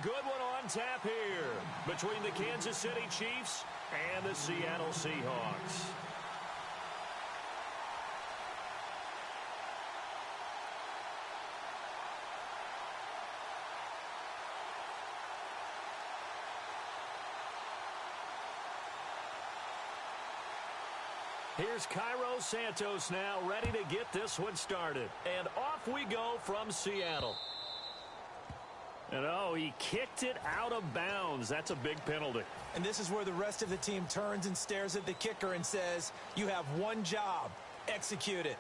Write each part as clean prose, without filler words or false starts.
good one on tap here between the Kansas City Chiefs and the Seattle Seahawks. Here's Cairo Santos now, ready to get this one started. And off we go from Seattle. And oh, he kicked it out of bounds. That's a big penalty. And this is where the rest of the team turns and stares at the kicker and says, you have one job, execute it.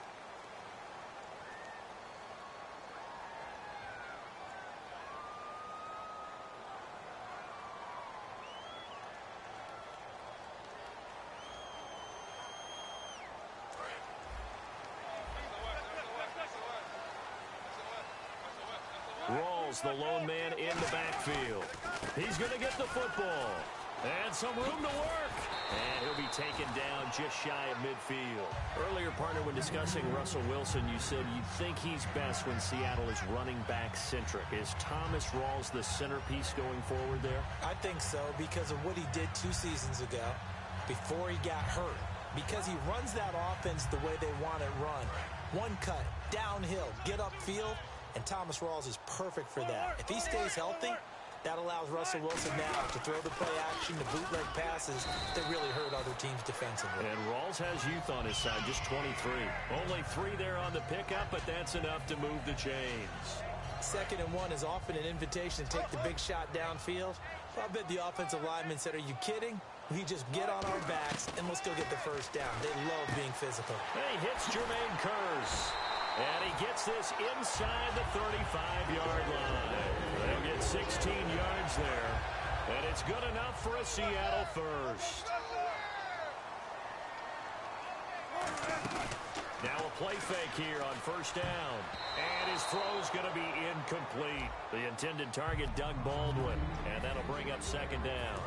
Rawls, the lone man in the backfield. He's going to get the football. And some room to work. And he'll be taken down just shy of midfield. Earlier, partner, when discussing Russell Wilson, you said you think he's best when Seattle is running back centric. Is Thomas Rawls the centerpiece going forward there? I think so because of what he did 2 seasons ago before he got hurt. Because he runs that offense the way they want it run. One cut, downhill, get upfield. And Thomas Rawls is perfect for that. If he stays healthy, that allows Russell Wilson now to throw the play action, the bootleg passes that really hurt other teams defensively. And Rawls has youth on his side, just 23. Only 3 there on the pickup, but that's enough to move the chains. 2nd and 1 is often an invitation to take the big shot downfield. I bet the offensive lineman said, are you kidding? We just get on our backs and let's go get the first down. They love being physical. And he hits Jermaine Kearse. And he gets this inside the 35-yard line. They'll get 16 yards there. And it's good enough for a Seattle first. Now a play fake here on first down. And his throw's going to be incomplete. The intended target, Doug Baldwin. And that'll bring up 2nd down.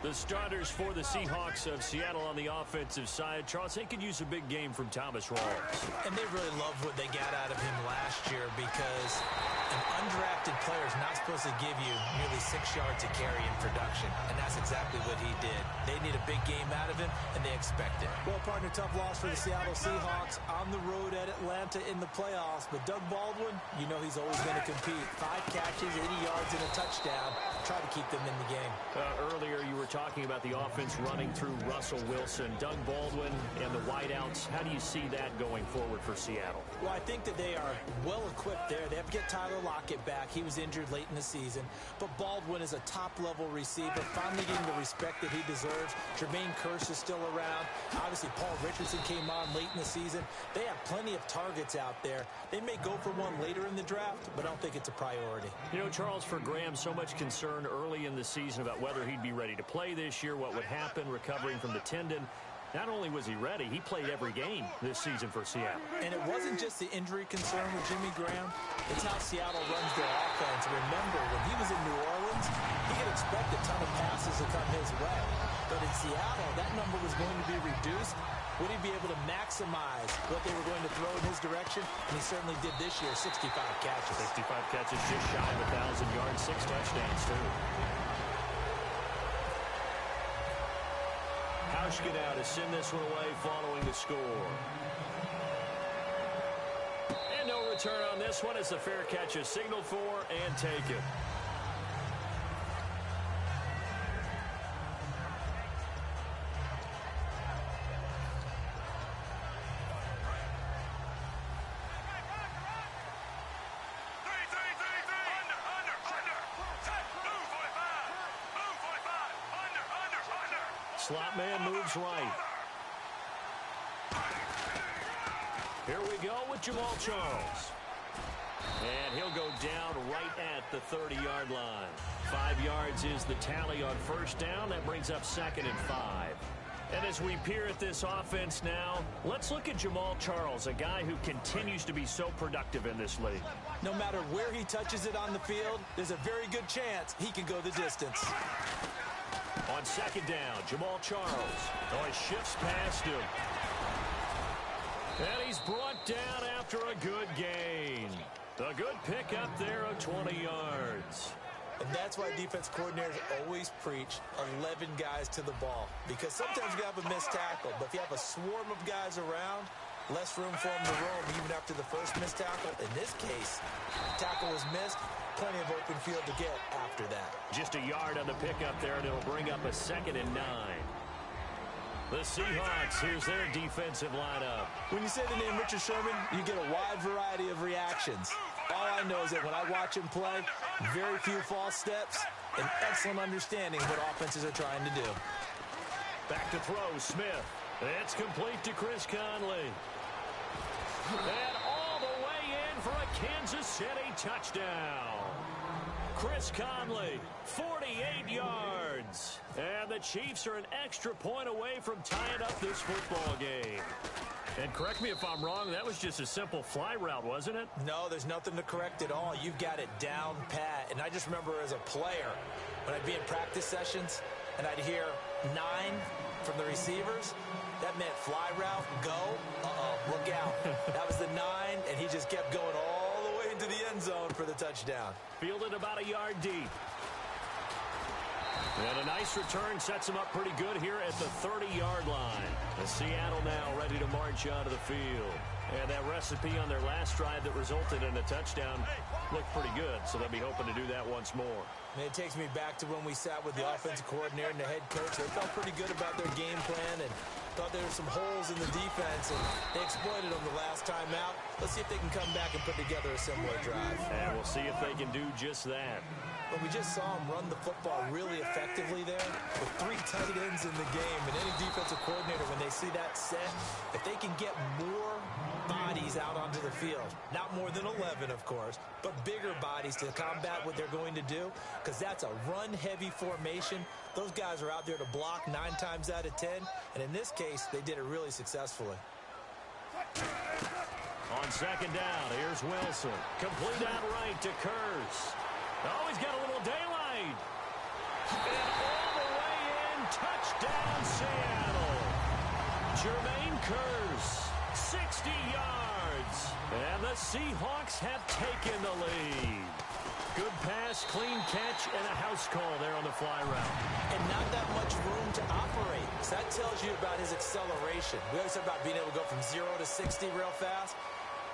The starters for the Seahawks of Seattle on the offensive side. Charles, they could use a big game from Thomas Rawls. And they really loved what they got out of him last year because an undrafted player is not supposed to give you nearly 6 yards a carry in production. And that's exactly what he did. They need a big game out of him, and they expect it. Well, partner, tough loss for the Seattle Seahawks on the road at Atlanta in the playoffs. But Doug Baldwin, you know he's always going to compete. 5 catches, 80 yards, and a touchdown. Try to keep them in the game. Earlier, you were talking about the offense running through Russell Wilson, Doug Baldwin, and the wideouts. How do you see that going forward for Seattle? Well, I think that they are well-equipped there. They have to get Tyler Lockett back. He was injured late in the season. But Baldwin is a top-level receiver, finally getting the respect that he deserves. Jermaine Kearse is still around. Obviously, Paul Richardson came on late in the season. They have plenty of targets out there. They may go for one later in the draft, but I don't think it's a priority. You know, Charles, for Graham, so much concern early in the season about whether he'd be ready to play this year, what would happen recovering from the tendon. Not only was he ready, he played every game this season for Seattle. And it wasn't just the injury concern with Jimmy Graham. It's how Seattle runs their offense. Remember, when he was in New Orleans, he could expect a ton of passes to come his way. But in Seattle, that number was going to be reduced. Would he be able to maximize what they were going to throw in his direction? And he certainly did this year, 65 catches. 65 catches, just shy of 1,000 yards, 6 touchdowns, too. Hauschka to send this one away following the score. And no return on this one as the fair catch is signaled for and taken. Slot man moves right. Here we go with Jamal Charles. And he'll go down right at the 30-yard line. 5 yards is the tally on first down. That brings up 2nd and 5. And as we peer at this offense now, let's look at Jamal Charles, a guy who continues to be so productive in this league. No matter where he touches it on the field, there's a very good chance he can go the distance. On 2nd down, Jamal Charles. Oh, he shifts past him. And he's brought down after a good gain. A good pickup there of 20 yards. And that's why defense coordinators always preach 11 guys to the ball. Because sometimes you have a missed tackle, but if you have a swarm of guys around, less room for them to roam even after the first missed tackle. In this case, tackle was missed. Plenty of open field to get after that. Just a yard on the pickup there, and it'll bring up a 2nd and 9. The Seahawks, here's their defensive lineup. When you say the name Richard Sherman, you get a wide variety of reactions. All I know is that when I watch him play, very few false steps, and excellent understanding of what offenses are trying to do. Back to throw, Smith. It's complete to Chris Conley. And all the way in for a Kansas City touchdown. Chris Conley, 48 yards. And the Chiefs are an extra point away from tying up this football game. And correct me if I'm wrong, that was just a simple fly route, wasn't it? No, there's nothing to correct at all. You've got it down pat. And I just remember as a player, when I'd be in practice sessions, and I'd hear 9 from the receivers, that meant fly route, go, look out. That was the 9, and he just kept going all the way into the end zone for the touchdown. Fielded about a yard deep. And a nice return sets him up pretty good here at the 30-yard line. And Seattle now ready to march onto the field. And that recipe on their last drive that resulted in a touchdown looked pretty good, so they'll be hoping to do that once more. And it takes me back to when we sat with the offensive coordinator and the head coach. They felt pretty good about their game plan and thought there were some holes in the defense, and they exploited them the last time out. Let's see if they can come back and put together a similar drive. And we'll see if they can do just that. But we just saw him run the football really effectively there with 3 tight ends in the game. And any defensive coordinator, when they see that set, if they can get more bodies out onto the field, not more than 11, of course, but bigger bodies to combat what they're going to do, because that's a run-heavy formation. Those guys are out there to block 9 times out of 10. And in this case, they did it really successfully. On 2nd down, here's Wilson. Complete out right to Kurz. Oh, he's got a little daylight. And all the way in, touchdown Seattle. Jermaine Kurz, 60 yards. And the Seahawks have taken the lead. Good pass, clean catch, and a house call there on the fly route. And not that much room to operate. So that tells you about his acceleration. We always talk about being able to go from 0 to 60 real fast.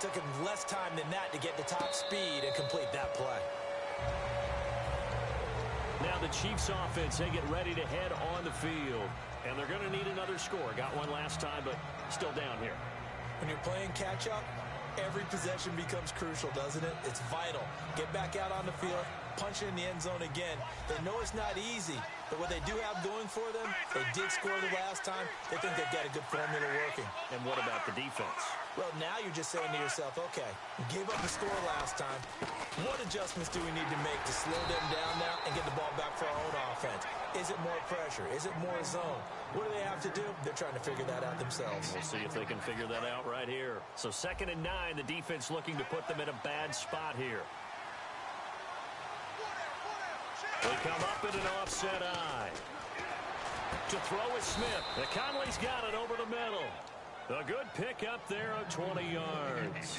It took him less time than that to get to top speed and complete that play. Now the Chiefs offense, they get ready to head on the field. And they're going to need another score. Got one last time, but still down here. When you're playing catch-up, every possession becomes crucial, doesn't it? It's vital. Get back out on the field, punch it in the end zone again. They know it's not easy, but what they do have going for them, they did score the last time. They think they've got a good formula working. And what about the defense? Well, now you're just saying to yourself, okay, we gave up the score last time. What adjustments do we need to make to slow them down now and get the ball back for our own offense? Is it more pressure? Is it more zone? What do they have to do? They're trying to figure that out themselves. We'll see if they can figure that out right here. So 2nd and 9, the defense looking to put them in a bad spot here. They come up in an offset eye. To throw is Smith. Conley's got it over the middle. A good pick up there on 20 yards.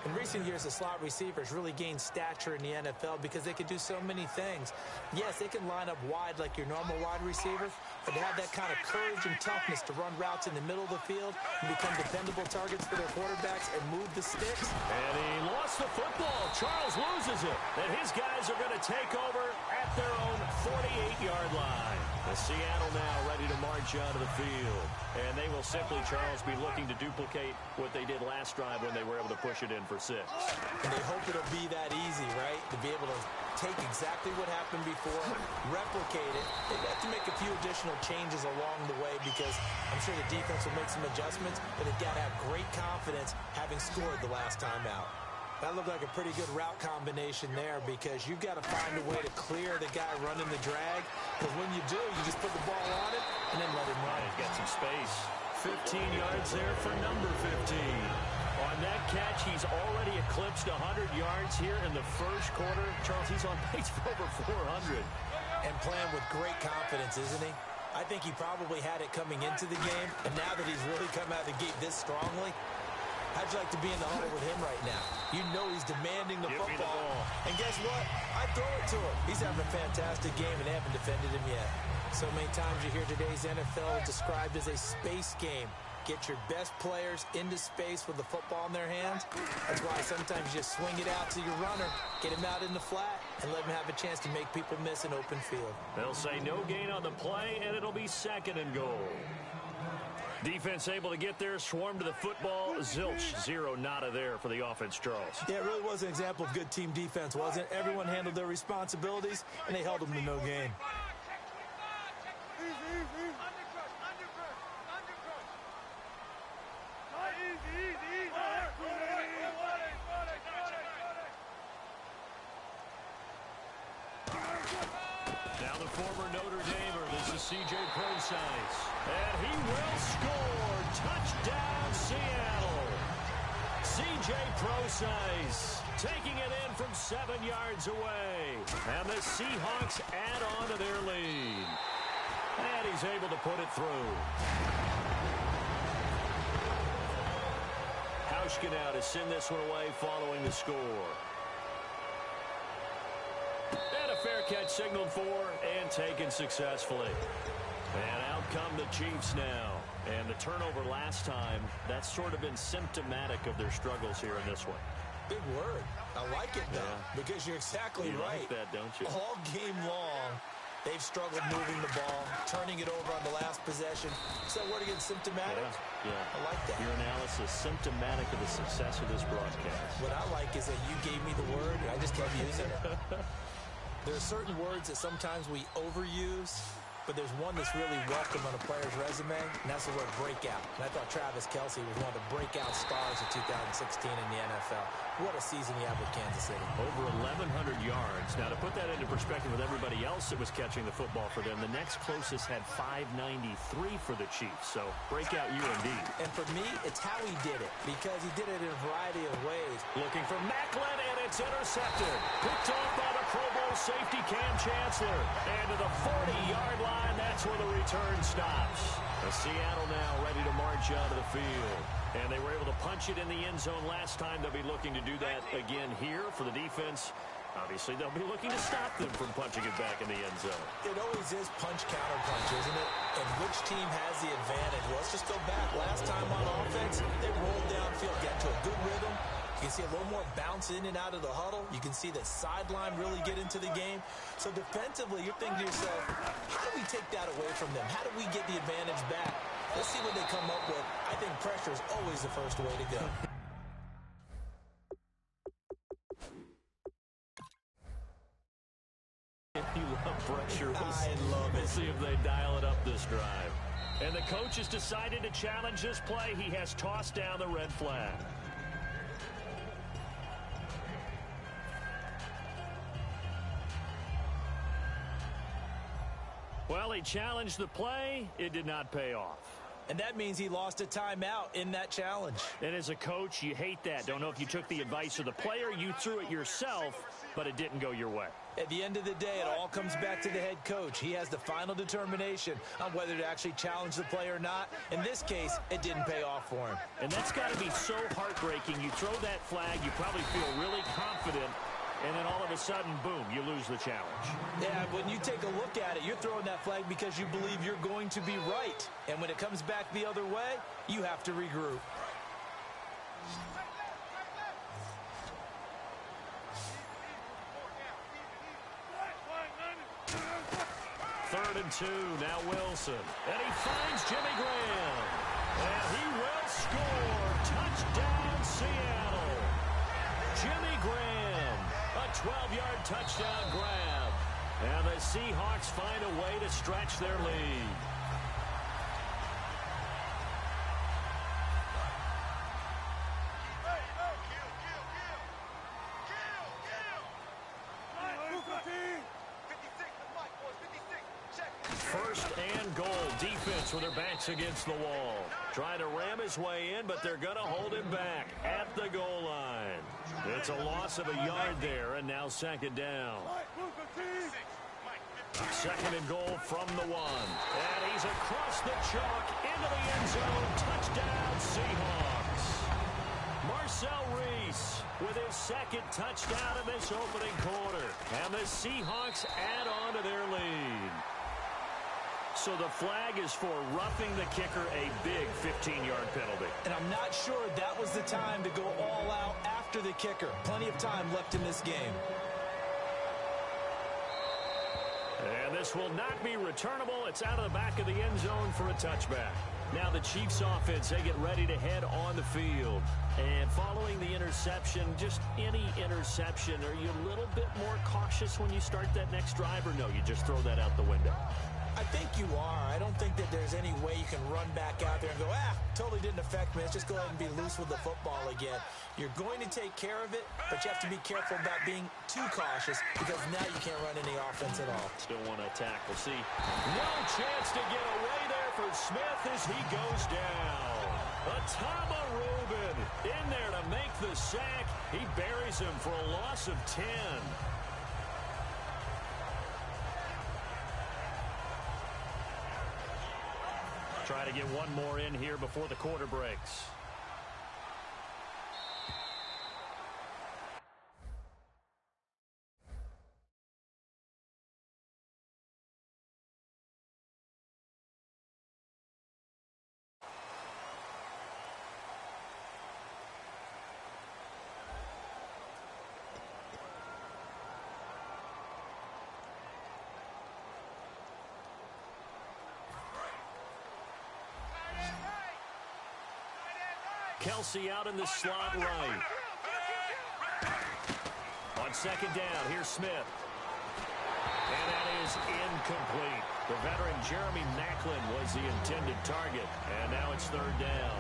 In recent years, the slot receivers really gained stature in the NFL because they can do so many things. Yes, they can line up wide like your normal wide receiver, but to have that kind of courage and toughness to run routes in the middle of the field and become dependable targets for their quarterbacks and move the sticks. And he lost the football. Charles loses it. And his guys are going to take over at their own 48-yard line. The Seattle now ready to march onto the field. And they will simply, Charles, be looking to duplicate what they did last drive when they were able to push it in for 6. And they hope it'll be that easy, right? To be able to take exactly what happened before, replicate it. They've got to make a few additional changes along the way because I'm sure the defense will make some adjustments, but they've got to have great confidence having scored the last time out. That looked like a pretty good route combination there because you've got to find a way to clear the guy running the drag. Because when you do, you just put the ball on it and then let him run. He's got some space. 15 yards there for number 15. On that catch, he's already eclipsed 100 yards here in the first quarter. Charles, he's on pace for over 400. And playing with great confidence, isn't he? I think he probably had it coming into the game. And now that he's really come out of the gate this strongly, How'd you like to be in the huddle with him right now? You know he's demanding the football. And guess what? I throw it to him. He's having a fantastic game, and they haven't defended him yet. So many times you hear today's NFL described as a space game. Get your best players into space with the football in their hands. That's why sometimes you just swing it out to your runner, get him out in the flat, and let him have a chance to make people miss an open field. They'll say no gain on the play, and it'll be 2nd and goal. Defense able to get there, swarm to the football. Zilch, 0 nada there for the offense, Charles. Yeah, it really was an example of good team defense, wasn't it? Everyone handled their responsibilities, and they held them to no gain. Now the former Notre Damer, this is C.J. Procise. And he will score. Touchdown, Seattle. C.J. Procise taking it in from 7 yards away. And the Seahawks add on to their lead. And he's able to put it through. Hauschka now to send this one away following the score. And a fair catch signaled for and taken successfully. And out come the Chiefs now. And the turnover last time, that's sort of been symptomatic of their struggles here in this one. Big word. I like it, though, because you're exactly right. You like that, don't you? All game long, they've struggled moving the ball, turning it over on the last possession. Is that word again, symptomatic? Yeah. I like that. Your analysis, symptomatic of the success of this broadcast. What I like is that you gave me the word, and I just kept using it. There are certain words that sometimes we overuse, but there's one that's really welcome on a player's resume, and that's the word breakout. And I thought Travis Kelce was one of the breakout stars of 2016 in the NFL. What a season he had with Kansas City. Over 1,100 yards. Now, to put that into perspective with everybody else that was catching the football for them, the next closest had 593 for the Chiefs. So, breakout year indeed. And for me, it's how he did it, because he did it in a variety of ways. Looking for Macklin, and it's intercepted. Picked off by the Pro Bowl safety Cam Chancellor. And to the 40-yard line, that's where the return stops. Seattle now ready to march out of the field. And they were able to punch it in the end zone last time. They'll be looking to do that again here for the defense. Obviously, they'll be looking to stop them from punching it back in the end zone. It always is punch-counter punch, isn't it? And which team has the advantage? Well, let's just go back. Last time on offense, they rolled downfield, got to a good rhythm. You can see a little more bounce in and out of the huddle. You can see the sideline really get into the game. So defensively, you're thinking to yourself, how do we take that away from them? How do we get the advantage back? Let's see what they come up with. I think pressure is always the first way to go. You love pressure. I love it. We'll see if they dial it up this drive. And the coach has decided to challenge this play. He has tossed down the red flag. Well, he challenged the play. It did not pay off. And that means he lost a timeout in that challenge. And as a coach, you hate that. Don't know if you took the advice of the player, you threw it yourself, but it didn't go your way. At the end of the day, it all comes back to the head coach. He has the final determination on whether to actually challenge the play or not. In this case, it didn't pay off for him. And that's got to be so heartbreaking. You throw that flag, you probably feel really confident, and then all of a sudden, boom, you lose the challenge. Yeah, when you take a look at it, you're throwing that flag because you believe you're going to be right. And when it comes back the other way, you have to regroup. Third and 2, now Wilson. And he finds Jimmy Graham. And he will score. Touchdown, Seattle. Jimmy Graham. A 12-yard touchdown grab. And the Seahawks find a way to stretch their lead. First and goal. Defense with their backs against the wall. Trying to ram his way in, but they're going to hold him back at the goal line. It's a loss of a yard there, and now second down. Second and goal from the 1. And he's across the chalk into the end zone. Touchdown, Seahawks. Marcel Reese with his second touchdown in this opening quarter. And the Seahawks add on to their lead. So the flag is for roughing the kicker, a big 15-yard penalty. And I'm not sure that was the time to go all out after the kicker. Plenty of time left in this game. And this will not be returnable. It's out of the back of the end zone for a touchback. Now the Chiefs offense, they get ready to head on the field. And following the interception, just any interception, are you a little bit more cautious when you start that next drive, or no, you just throw that out the window? I think you are. I don't think that there's any way you can run back out there and go, totally didn't affect me. Let's just go ahead and be loose with the football again. You're going to take care of it, but you have to be careful about being too cautious because now you can't run any offense at all. Still want to attack. We'll see. No chance to get away there for Smith as he goes down. Atama Rubin in there to make the sack. He buries him for a loss of 10. Try to get one more in here before the quarter breaks. Kelsey out in the slot right. On second down, here's Smith. And that is incomplete. The veteran Jeremy Maclin was the intended target. And now it's third down.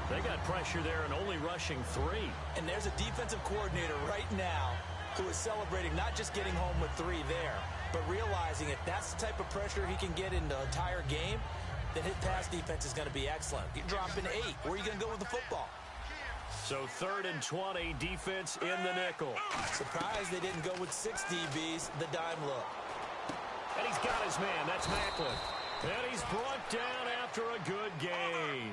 They got pressure there and only rushing 3. And there's a defensive coordinator right now who is celebrating not just getting home with 3 there, but realizing if that's the type of pressure he can get in the entire game, then his pass defense is going to be excellent. You're dropping 8. Where are you going to go with the football? So 3rd and 20, defense in the nickel. Surprised they didn't go with 6 DBs, the dime look. And he's got his man. That's Maclin. And he's brought down after a good gain.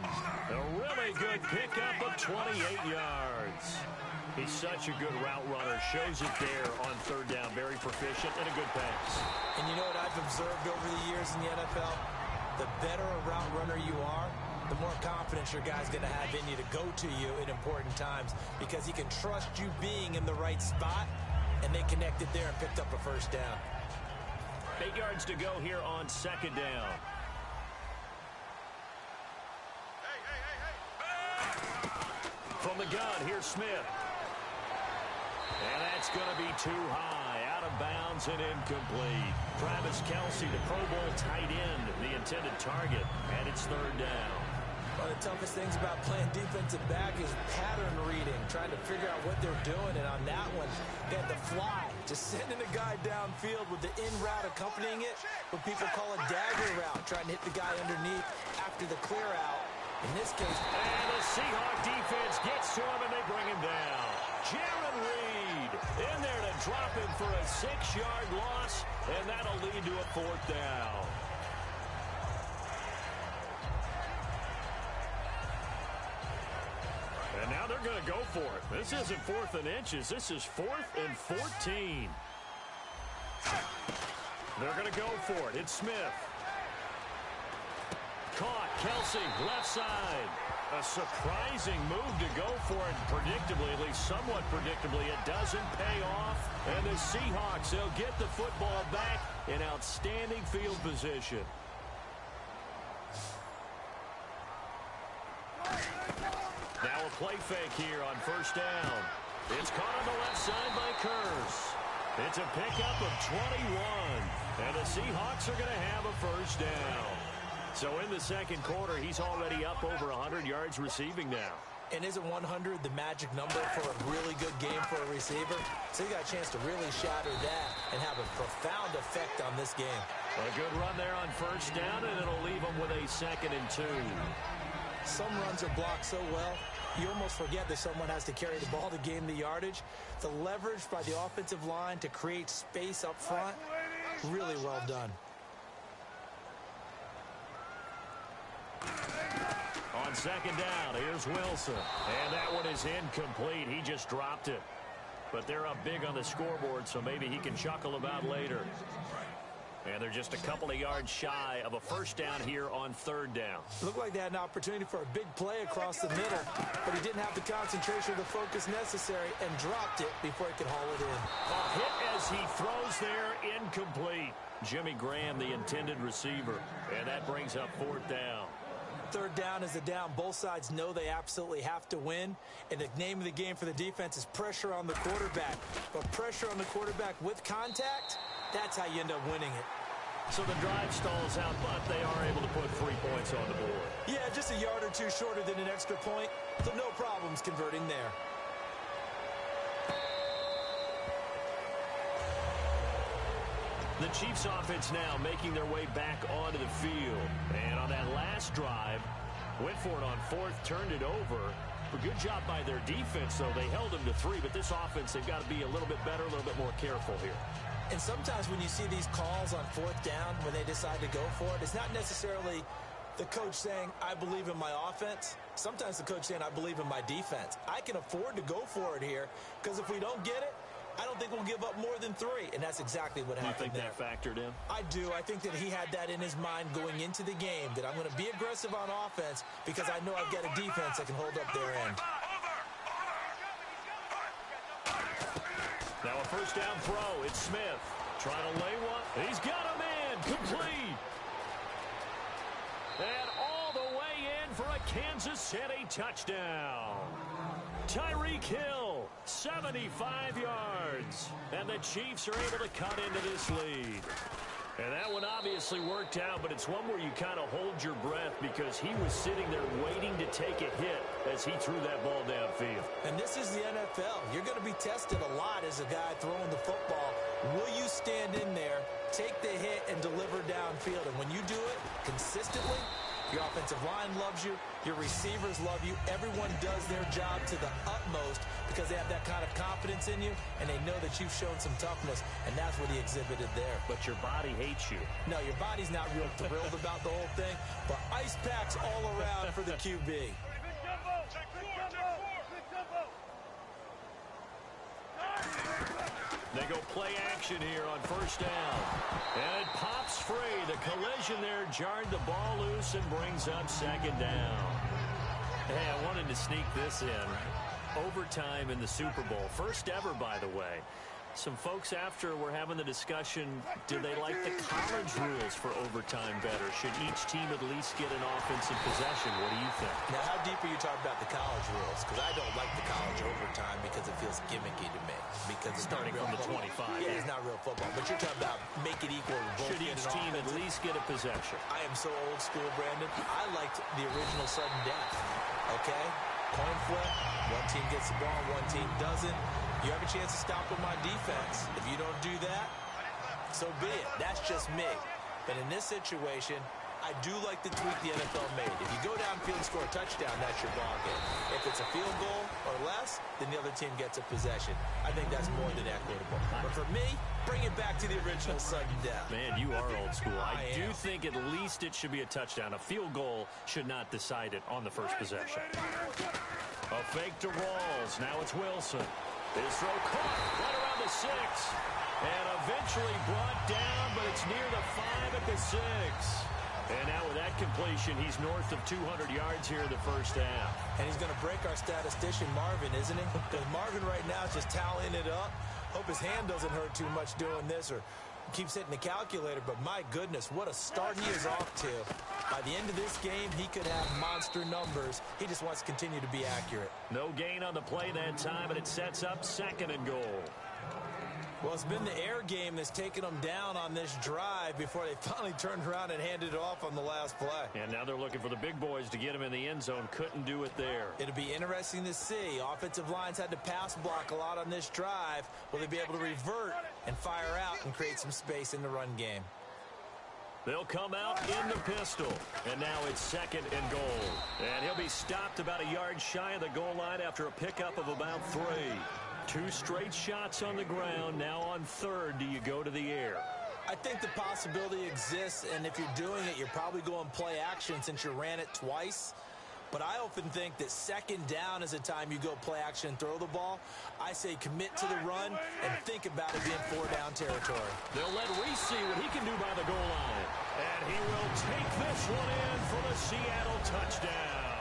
A really good pickup of 28 yards. He's such a good route runner. Shows it there on third down. Very proficient and a good pass. And you know what I've observed over the years in the NFL? The better a route runner you are, the more confidence your guy's going to have in you to go to you in important times because he can trust you being in the right spot, and they connected there and picked up a first down. 8 yards to go here on second down. From the gun, here's Smith. And that's going to be too high. Out of bounds and incomplete. Travis Kelsey, the Pro Bowl tight end, the intended target. And it's third down. One of the toughest things about playing defensive back is pattern reading, trying to figure out what they're doing. And on that one, they had the fly, just sending a guy downfield with the in route accompanying it, what people call a dagger route, trying to hit the guy underneath after the clear out. In this case, and the Seahawk defense gets to him, and they bring him down. Jaron Reed in there to drop him for a 6-yard loss, and that'll lead to a 4th down. And now they're going to go for it. This isn't 4th and inches. This is 4th and 14. They're going to go for it. It's Smith. Caught. Kelsey, left side. A surprising move to go for it. Predictably, at least somewhat predictably, it doesn't pay off. And the Seahawks, they'll get the football back in outstanding field position. Now a play fake here on first down. It's caught on the left side by Kearse. It's a pickup of 21. And the Seahawks are going to have a first down. So in the second quarter, he's already up over 100 yards receiving now. And isn't 100 the magic number for a really good game for a receiver? So you got a chance to really shatter that and have a profound effect on this game. A good run there on first down, and it'll leave him with a 2nd and 2. Some runs are blocked so well, you almost forget that someone has to carry the ball to gain the yardage. The leverage by the offensive line to create space up front, really well done. On second down, here's Wilson. And that one is incomplete. He just dropped it. But they're up big on the scoreboard, so maybe he can chuckle about later. And they're just a couple of yards shy of a first down here on third down. Looked like they had an opportunity for a big play across the middle, but he didn't have the concentration or the focus necessary and dropped it before he could haul it in. A hit as he throws there, incomplete. Jimmy Graham, the intended receiver, and that brings up fourth down. Third down is a down. Both sides know they absolutely have to win, and the name of the game for the defense is pressure on the quarterback. But pressure on the quarterback with contact, that's how you end up winning it. So the drive stalls out, but they are able to put 3 points on the board. Yeah, just a yard or two shorter than an extra point, so no problems converting there. The Chiefs offense now making their way back onto the field. And on that last drive, went for it on fourth, turned it over. A good job by their defense, though. They held them to 3, but this offense, they've got to be a little bit better, a little bit more careful here. And sometimes when you see these calls on fourth down, when they decide to go for it, it's not necessarily the coach saying, I believe in my offense. Sometimes the coach saying, I believe in my defense. I can afford to go for it here, because if we don't get it, I don't think we'll give up more than 3, and that's exactly what happened there. You think that factored in? I do. I think that he had that in his mind going into the game, that I'm going to be aggressive on offense because I know I've got a defense that can hold up their end. Now a first down throw. It's Smith trying to lay one. He's got him in. Complete. And all the way in for a Kansas City touchdown. Tyreek Hill, 75 yards. And the Chiefs are able to cut into this lead. And that one obviously worked out, but it's one where you kind of hold your breath because he was sitting there waiting to take a hit as he threw that ball downfield. And this is the NFL. You're going to be tested a lot as a guy throwing the football. Will you stand in there, take the hit, and deliver downfield? And when you do it consistently, your offensive line loves you. Your receivers love you. Everyone does their job to the utmost because they have that kind of confidence in you, and they know that you've shown some toughness, and that's what he exhibited there. But your body hates you. No, your body's not real thrilled about the whole thing, but ice packs all around for the QB. They go play action here on first down. And it pops free. The collision there jarred the ball loose and brings up second down. Hey, I wanted to sneak this in. Overtime in the Super Bowl. First ever, by the way. Some folks after were having the discussion, do they like the college rules for overtime better? Should each team at least get an offensive possession? What do you think? Now, how deep are you talking about the college rules? Because I don't like the college overtime because it feels gimmicky to me. Because it's starting from the 25. Yeah, it's not real football. But you're talking about make it equal. Should each team at least get a possession? I am so old school, Brandon. I liked the original sudden death. Okay? Coin flip. One team gets the ball, one team doesn't. You have a chance to stop with my defense. If you don't do that, so be it. That's just me. But in this situation, I do like the tweak the NFL made. If you go downfield and score a touchdown, that's your ball game. If it's a field goal or less, then the other team gets a possession. I think that's more than equitable. But for me, bring it back to the original sudden death. Man, you are old school. I do am. think at least it should be a touchdown. A field goal should not decide it on the first possession. A fake to Rawls. Now it's Wilson. His throw caught right around the 6. And eventually brought down, but it's near the 5 at the 6. And now with that completion, he's north of 200 yards here in the first half. And he's going to break our statistician, Marvin, isn't he? Because Marvin right now is just tallying it up. Hope his hand doesn't hurt too much doing this or keeps hitting the calculator. But my goodness, what a start he is off to. By the end of this game, he could have monster numbers. He just wants to continue to be accurate. No gain on the play that time, and it sets up second and goal. Well, it's been the air game that's taken them down on this drive before they finally turned around and handed it off on the last play. And now they're looking for the big boys to get him in the end zone. Couldn't do it there. It'll be interesting to see. Offensive lines had to pass block a lot on this drive. Will they be able to revert and fire out and create some space in the run game? They'll come out in the pistol. And now it's second and goal. And he'll be stopped about a yard shy of the goal line after a pickup of about 3. 2 straight shots on the ground. Now on third, do you go to the air? I think the possibility exists, and if you're doing it, you're probably going play action since you ran it twice. But I often think that second down is a time you go play action and throw the ball. I say commit to the run and think about it being 4-down territory. They'll let Reese see what he can do by the goal line. And he will take this one in for the Seattle touchdown.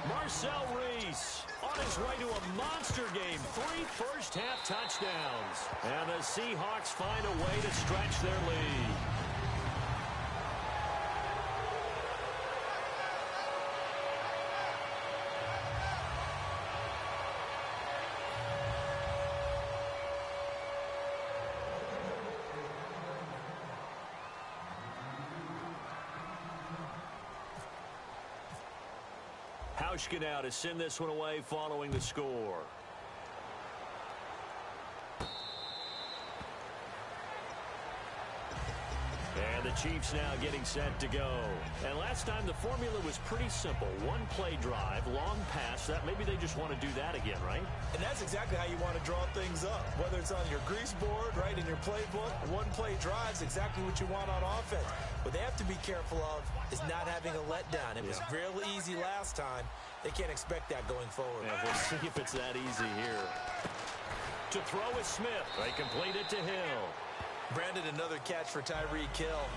Marcel Reese on his way to a monster game. 3 first-half touchdowns. And the Seahawks find a way to stretch their lead. Hauschka now to send this one away following the score. And the Chiefs now getting set to go. And last time the formula was pretty simple. One play drive, long pass. That maybe they just want to do that again, right? And that's exactly how you want to draw things up. Whether it's on your grease board, right, in your playbook, one play drive is exactly what you want on offense. What they have to be careful of is not having a letdown. It was real easy last time. They can't expect that going forward. Yeah, we'll see if it's that easy here. To throw is Smith. They complete it to Hill. Brandon, another catch for Tyreek Hill.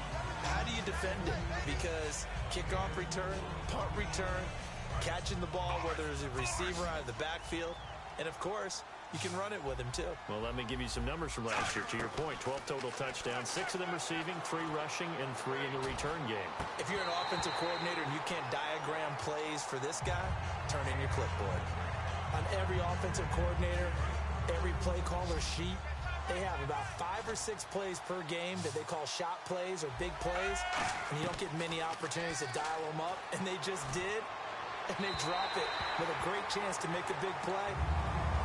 How do you defend it? Because kickoff return, punt return, catching the ball, whether it's a receiver out of the backfield, and, of course, you can run it with him, too. Well, let me give you some numbers from last year. To your point, 12 total touchdowns, 6 of them receiving, 3 rushing, and 3 in the return game. If you're an offensive coordinator and you can't diagram plays for this guy, turn in your clipboard. On every offensive coordinator, every play caller sheet, they have about 5 or 6 plays per game that they call shot plays or big plays, and you don't get many opportunities to dial them up, and they just did, and they drop it with a great chance to make a big play.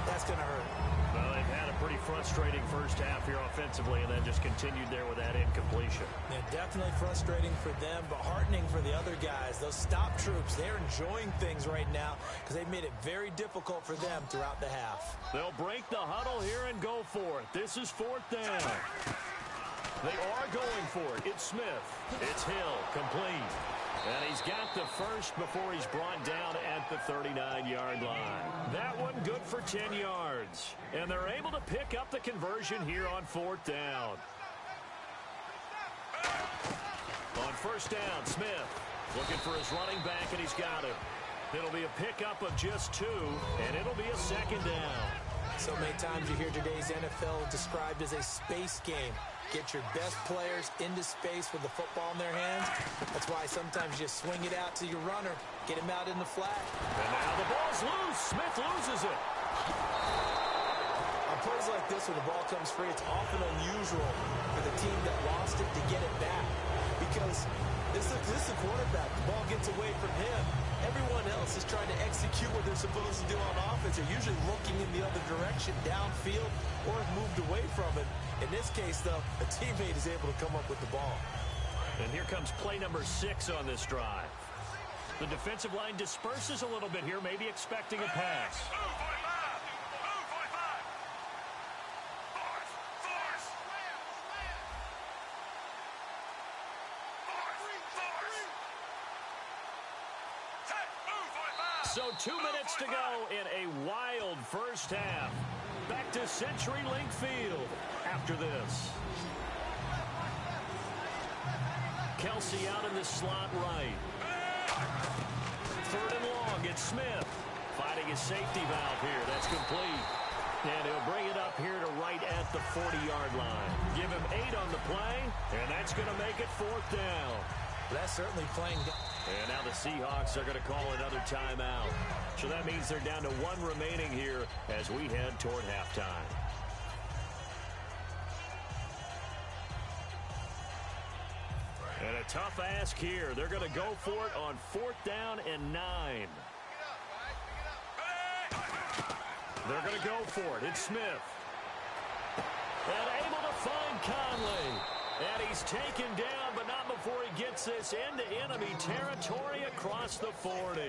That's going to hurt. Well, they've had a pretty frustrating first half here offensively, and then just continued there with that incompletion. Yeah, definitely frustrating for them, but heartening for the other guys. Those stop troops, they're enjoying things right now because they've made it very difficult for them throughout the half. They'll break the huddle here and go for it. This is 4th down. They are going for it. It's Smith. It's Hill. Complete. And he's got the first before he's brought down at the 39-yard line. That one good for 10 yards. And they're able to pick up the conversion here on 4th down. On 1st down, Smith looking for his running back, and he's got him. It'll be a pickup of just 2, and it'll be a 2nd down. So many times you hear today's NFL described as a space game. Get your best players into space with the football in their hands. That's why sometimes you swing it out to your runner, get him out in the flat. And now the ball's loose. Smith loses it. On plays like this where the ball comes free, it's often unusual for the team that lost it to get it back. Because this is the quarterback. The ball gets away from him. Everyone else is trying to execute what they're supposed to do on offense. They're usually looking in the other direction, downfield, or have moved away from it. In this case, though, a teammate is able to come up with the ball. And here comes play number 6 on this drive. The defensive line disperses a little bit here, maybe expecting a pass. So 2 minutes to go in a wild first half. Back to CenturyLink Field after this. Kelsey out in the slot right. 3rd and long, it's Smith. Finding his safety valve here. That's complete. And he'll bring it up here to right at the 40-yard line. Give him 8 on the play, and that's going to make it 4th down. That's certainly playing. And now the Seahawks are going to call another timeout. So that means they're down to 1 remaining here as we head toward halftime. And a tough ask here. They're going to go for it on 4th down and 9. They're going to go for it. It's Smith. And able to find Conley. And he's taken down, but not before he gets this into enemy territory across the 40.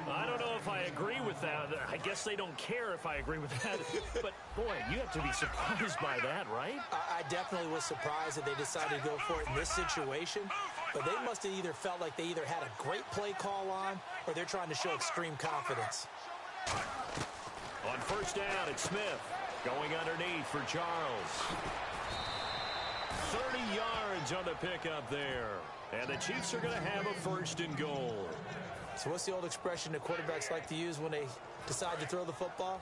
I don't know if I agree with that. I guess they don't care if I agree with that. But, boy, you have to be surprised by that, right? I definitely was surprised that they decided to go for it in this situation. But they must have either felt like they either had a great play call on or they're trying to show extreme confidence. On first down, it's Smith going underneath for Charles. 30 yards on the pickup there. And the Chiefs are going to have a first and goal. So what's the old expression that quarterbacks like to use when they decide to throw the football?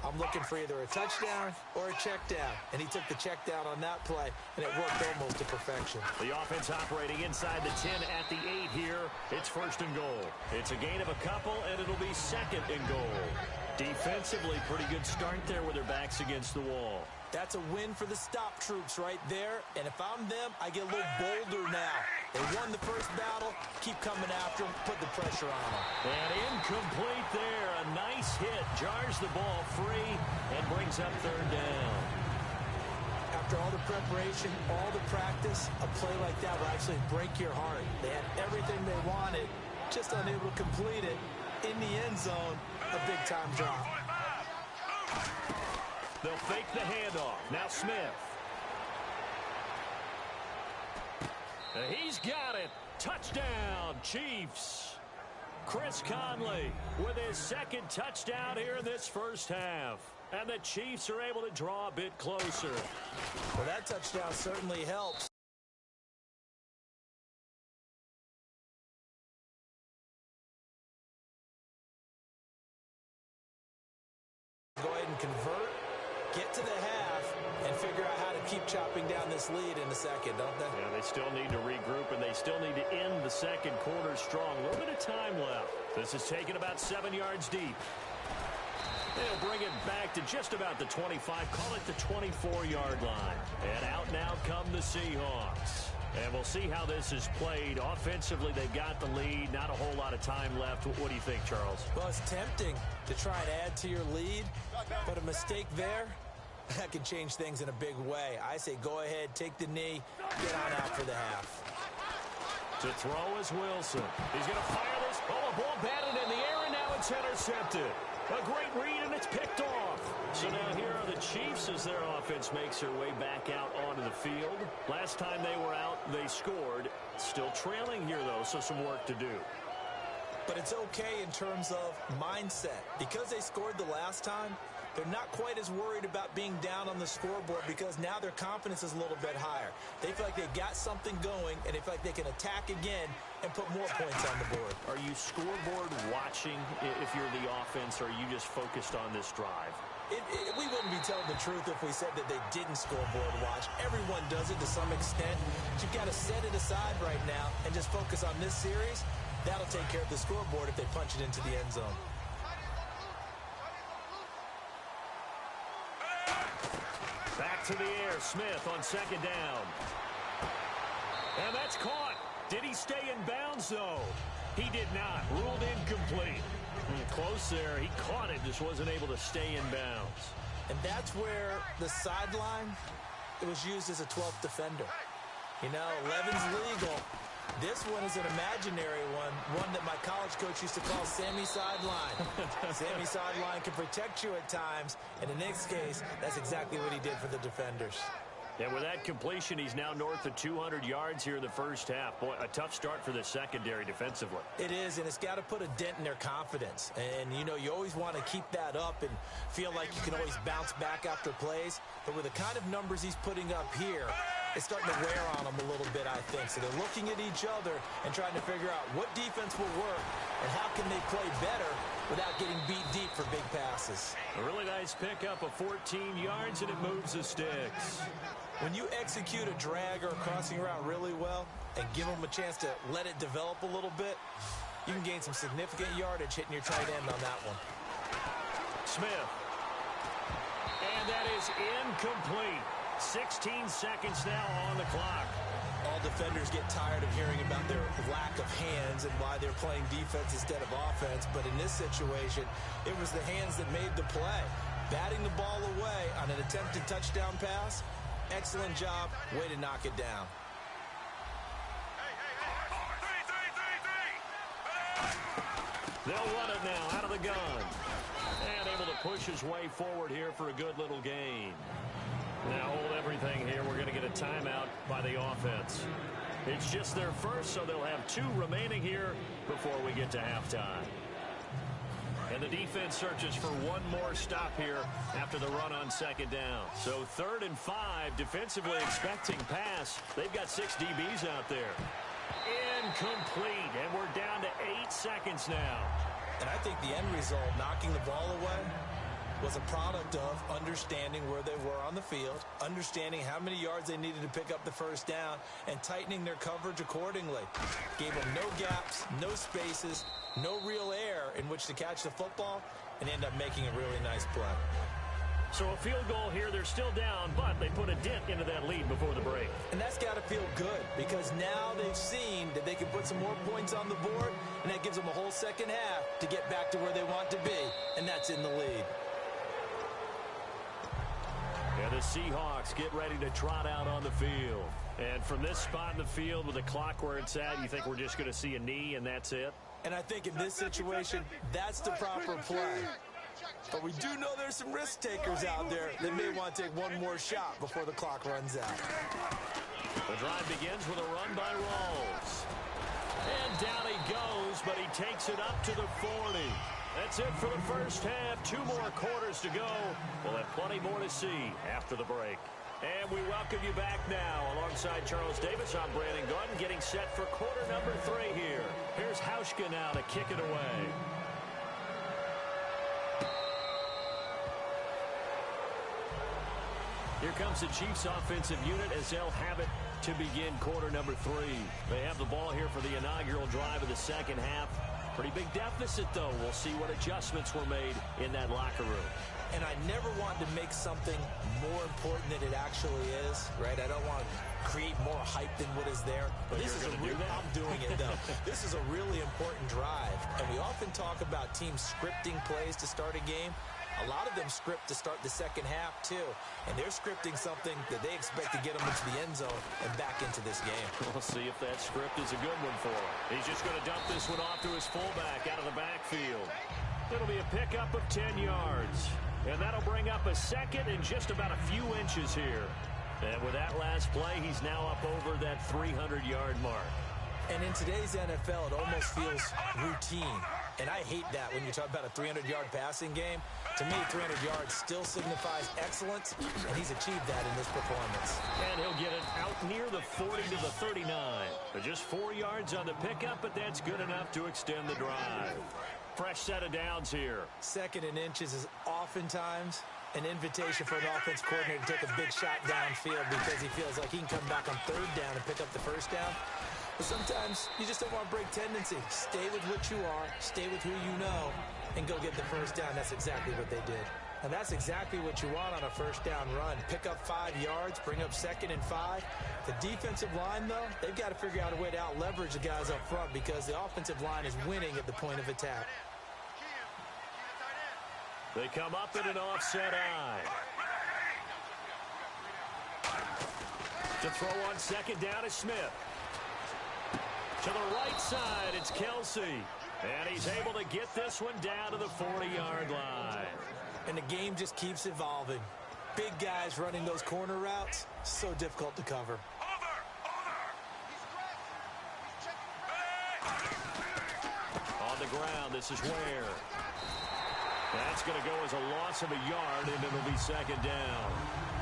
I'm looking for either a touchdown or a check down. And he took the check down on that play, and it worked almost to perfection. The offense operating inside the 10 at the 8 here. It's first and goal. It's a gain of a couple, and it'll be second and goal. Defensively, pretty good start there with their backs against the wall. That's a win for the stop troops right there. And if I'm them, I get a little bolder now. They won the first battle. Keep coming after them. Put the pressure on them. And incomplete there. A nice hit. Jars the ball free and brings up third down. After all the preparation, all the practice, a play like that will actually break your heart. They had everything they wanted, just unable to complete it. In the end zone, a big-time drop. They'll fake the handoff. Now Smith. He's got it. Touchdown, Chiefs. Chris Conley with his second touchdown here in this first half. And the Chiefs are able to draw a bit closer. Well, that touchdown certainly helps. Go ahead and convert, get to the half, and figure out how to keep chopping down this lead in the second, don't they? Yeah, they still need to regroup, and they still need to end the second quarter strong. A little bit of time left. This is taken about 7 yards deep. They'll bring it back to just about the 25, call it the 24-yard line. And out now come the Seahawks. And we'll see how this is played. Offensively, they've got the lead. Not a whole lot of time left. What do you think, Charles? Well, it's tempting to try and add to your lead, but a mistake there, that can change things in a big way. I say go ahead, take the knee, get on out for the half. To throw is Wilson. He's going to fire this. Oh, a ball batted in the air, and now it's intercepted. A great read, and it's picked off. So now here are the Chiefs as their offense makes their way back out onto the field. Last time they were out, they scored. Still trailing here, though, so some work to do. But it's okay in terms of mindset. Because they scored the last time, they're not quite as worried about being down on the scoreboard because now their confidence is a little bit higher. They feel like they've got something going, and they feel like they can attack again and put more points on the board. Are you scoreboard watching if you're the offense, or are you just focused on this drive? We wouldn't be telling the truth if we said that they didn't scoreboard watch. Everyone does it to some extent. But you've got to set it aside right now and just focus on this series. That'll take care of the scoreboard if they punch it into the end zone. Back to the air, Smith on second down. And that's caught. Did he stay in bounds, though? He did not. Ruled incomplete. Close there. He caught it, just wasn't able to stay in bounds. And that's where the sideline, it was used as a 12th defender. You know, 11's legal. This one is an imaginary one that my college coach used to call Sammy Sideline. Sammy Sideline can protect you at times, and in this case, that's exactly what he did for the defenders. And with that completion, he's now north of 200 yards here in the first half. Boy, a tough start for the secondary defensively. It is, and it's got to put a dent in their confidence. And, you know, you always want to keep that up and feel like you can always bounce back after plays. But with the kind of numbers he's putting up here, it's starting to wear on them a little bit, I think. So they're looking at each other and trying to figure out what defense will work and how can they play better without getting beat deep for big passes. A really nice pickup of 14 yards, and it moves the sticks. When you execute a drag or a crossing route really well and give them a chance to let it develop a little bit, you can gain some significant yardage hitting your tight end on that one. Smith. And that is incomplete. 16 seconds now on the clock. All defenders get tired of hearing about their lack of hands and why they're playing defense instead of offense. But in this situation, it was the hands that made the play. Batting the ball away on an attempted touchdown pass. Excellent job. Way to knock it down. They'll run it now out of the gun. And able to push his way forward here for a good little gain. Now hold everything here. We're going to get a timeout by the offense. It's just their first, so they'll have 2 remaining here before we get to halftime. And the defense searches for one more stop here after the run on second down. So 3rd and 5, defensively expecting pass. They've got 6 DBs out there. Incomplete, and we're down to 8 seconds now. And I think the end result, knocking the ball away, was a product of understanding where they were on the field, understanding how many yards they needed to pick up the first down, and tightening their coverage accordingly. Gave them no gaps, no spaces, no real air in which to catch the football, and end up making a really nice play. So a field goal here. They're still down, but they put a dent into that lead before the break. And that's got to feel good because now they've seen that they can put some more points on the board, and that gives them a whole second half to get back to where they want to be, and that's in the lead. And the Seahawks get ready to trot out on the field. And from this spot in the field with the clock where it's at, you think we're just going to see a knee and that's it? And I think in this situation, that's the proper play. But we do know there's some risk takers out there that may want to take one more shot before the clock runs out. The drive begins with a run by Rawls. And down he goes, but he takes it up to the 40. That's it for the first half. 2 more quarters to go. We'll have plenty more to see after the break. And we welcome you back now. Alongside Charles Davis, I'm Brandon Gordon, getting set for quarter number 3 here. Here's Hauschka now to kick it away. Here comes the Chiefs offensive unit as they'll have it to begin quarter number 3. They have the ball here for the inaugural drive of the second half. Pretty big deficit, though. We'll see what adjustments were made in that locker room. And I never want to make something more important than it actually is, right? I don't want to create more hype than what is there. But this is I'm doing it, though. This is a really important drive. And we often talk about teams scripting plays to start a game. A lot of them script to start the second half, too. And they're scripting something that they expect to get them into the end zone and back into this game. We'll see if that script is a good one for him. He's just going to dump this one off to his fullback out of the backfield. It'll be a pickup of 10 yards. And that'll bring up a second and just about a few inches here. And with that last play, he's now up over that 300-yard mark. And in today's NFL, it almost feels routine. And I hate that when you talk about a 300-yard passing game. To me, 300 yards still signifies excellence, and he's achieved that in this performance. And he'll get it out near the 40 to the 39. Just 4 yards on the pickup, but that's good enough to extend the drive. Fresh set of downs here. 2nd and inches is oftentimes an invitation for an offense coordinator to take a big shot downfield because he feels like he can come back on 3rd down and pick up the first down. But sometimes you just don't want to break tendency. Stay with what you are, stay with who you know, and go get the first down. That's exactly what they did. And that's exactly what you want on a first down run. Pick up 5 yards, bring up 2nd and 5. The defensive line, though, they've got to figure out a way to out-leverage the guys up front because the offensive line is winning at the point of attack. They come up in an offset eye. To throw on 2nd down is Smith. To the right side, it's Kelsey. And he's able to get this one down to the 40-yard line. And the game just keeps evolving. Big guys running those corner routes, so difficult to cover. On the ground, this is Ware. That's going to go as a loss of a yard, and it'll be 2nd down.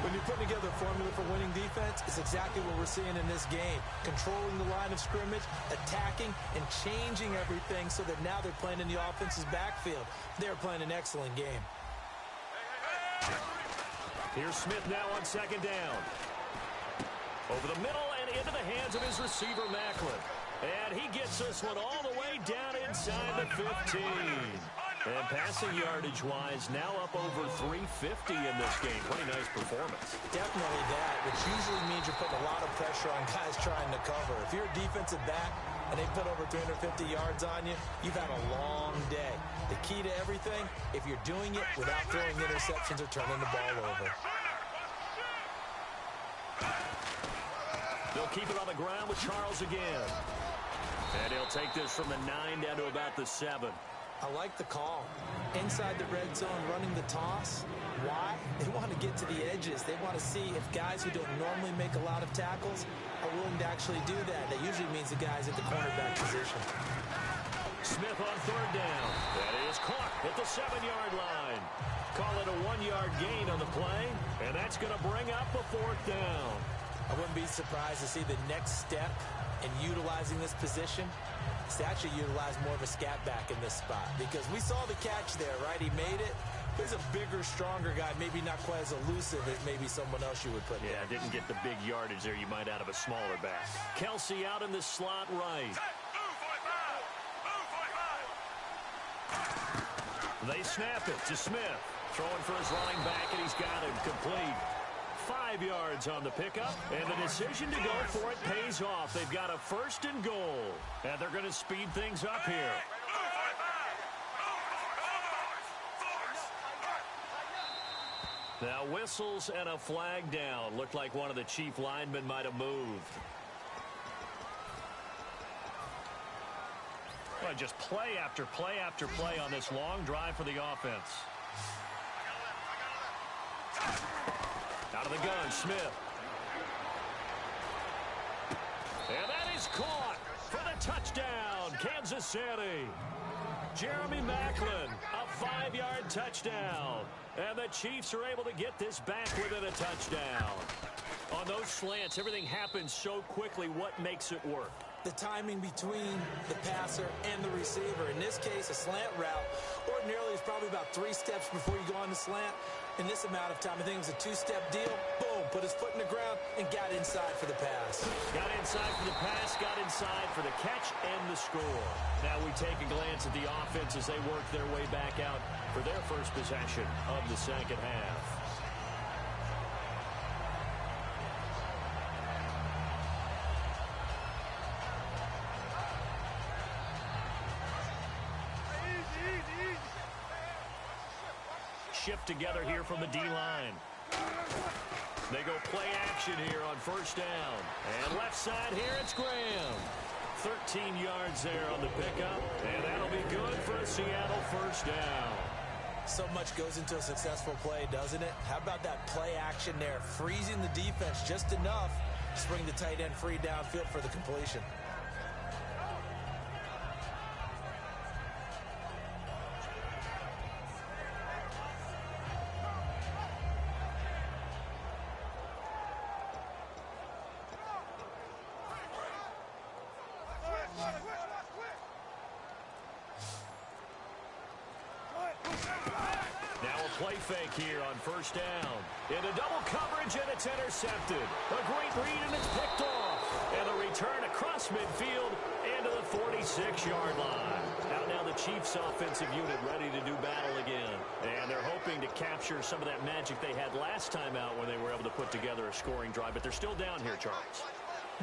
When you're putting together a formula for winning defense, it's exactly what we're seeing in this game. Controlling the line of scrimmage, attacking, and changing everything so that now they're playing in the offense's backfield. They're playing an excellent game. Here's Smith now on 2nd down. Over the middle and into the hands of his receiver, Macklin. And he gets this one all the way down inside the 15. And passing yardage-wise, now up over 350 in this game. Pretty nice performance. Definitely that, which usually means you're putting a lot of pressure on guys trying to cover. If you're a defensive back and they put over 350 yards on you, you've had a long day. The key to everything, if you're doing it without throwing interceptions or turning the ball over. They'll keep it on the ground with Charles again. And he'll take this from the 9 down to about the 7. I like the call. Inside the red zone, running the toss. Why? They want to get to the edges. They want to see if guys who don't normally make a lot of tackles are willing to actually do that. That usually means the guys at the cornerback position. Smith on 3rd down. That is caught at the 7-yard line. Call it a 1-yard gain on the play, and that's going to bring up a 4th down. I wouldn't be surprised to see the next step in utilizing this position is to actually utilize more of a scat back in this spot, because we saw the catch there, right? He made it. He's a bigger, stronger guy, maybe not quite as elusive as maybe someone else you would put there. Yeah, didn't get the big yardage there you might out of a smaller back. Kelsey out in the slot right. They snap it to Smith. Throwing for his running back, and he's got him complete. 5 yards on the pickup, and the decision to go for it pays off. They've got a 1st and goal, and they're going to speed things up here. Now whistles and a flag down. Looked like one of the chief linemen might have moved. Well, just play after play after play on this long drive for the offense. Out of the gun, Smith. And that is caught for the touchdown, Kansas City. Jeremy Maclin, a 5-yard touchdown. And the Chiefs are able to get this back within a touchdown. On those slants, everything happens so quickly. What makes it work? The timing between the passer and the receiver. In this case, a slant route ordinarily is probably about 3 steps before you go on the slant. In this amount of time, I think it was a 2-step deal. Boom, put his foot in the ground and got inside for the pass. Got inside for the pass, got inside for the catch and the score. Now we take a glance at the offense as they work their way back out for their first possession of the second half. Shift together here from the D-line. They go play action here on 1st down. And left side here, it's Graham. 13 yards there on the pickup, and that'll be good for a Seattle 1st down. So much goes into a successful play, doesn't it? How about that play action there? Freezing the defense just enough to bring the tight end free downfield for the completion. Play fake here on 1st down. Into double coverage, and it's intercepted. A great read, and it's picked off. And a return across midfield into the 46-yard line. Out now the Chiefs' offensive unit ready to do battle again. And they're hoping to capture some of that magic they had last time out when they were able to put together a scoring drive. But they're still down here, Charles.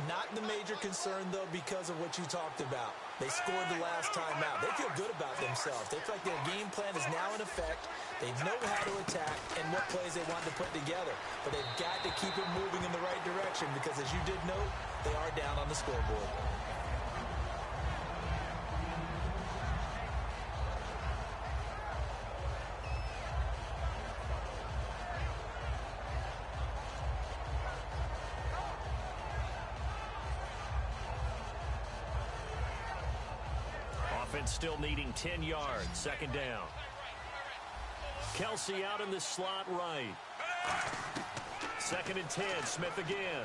Not the major concern, though, because of what you talked about. They scored the last time out. They feel good about themselves. They feel like their game plan is now in effect. They know how to attack and what plays they want to put together. But they've got to keep it moving in the right direction because, as you did note, they are down on the scoreboard. Offense still needing 10 yards. 2nd down. Kelsey out in the slot right. 2nd and 10. Smith again.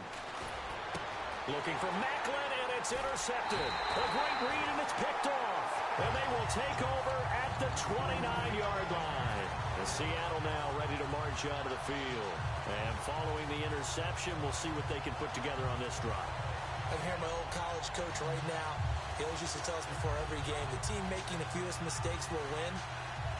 Looking for Maclin, and it's intercepted. A great read, and it's picked off. And they will take over at the 29-yard line. And Seattle now ready to march out of the field. And following the interception, we'll see what they can put together on this drive. I can hear my old college coach right now. He always used to tell us before every game, the team making the fewest mistakes will win.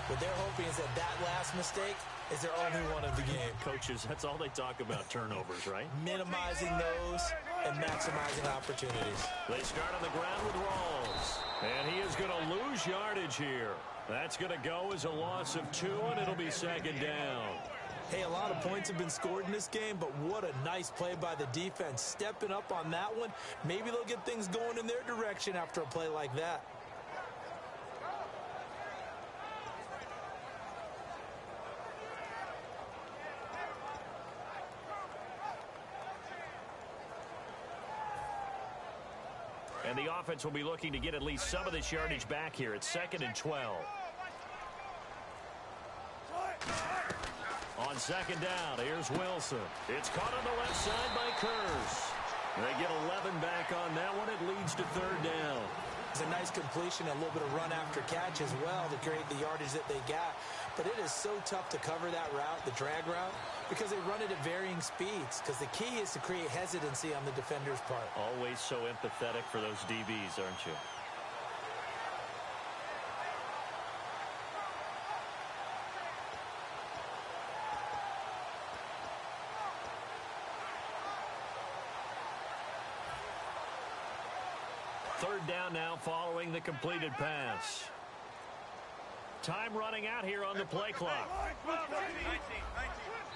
What they're hoping is that last mistake is their only one of the game. Coaches, that's all they talk about, turnovers, right? Minimizing those and maximizing opportunities. They start on the ground with Rawls. And he is going to lose yardage here. That's going to go as a loss of 2, and it'll be 2nd down. Hey, a lot of points have been scored in this game, but what a nice play by the defense. Stepping up on that one, maybe they'll get things going in their direction after a play like that. And the offense will be looking to get at least some of this yardage back here. It's 2nd and 12. On 2nd down, here's Wilson. It's caught on the left side by Kurz. They get 11 back on that one. It leads to 3rd down. It's a nice completion, a little bit of run after catch as well to create the yardage that they got. But it is so tough to cover that route, the drag route, because they run it at varying speeds. Because the key is to create hesitancy on the defender's part. Always so empathetic for those DBs, aren't you? Third down now following the completed pass. Time running out here on the play clock.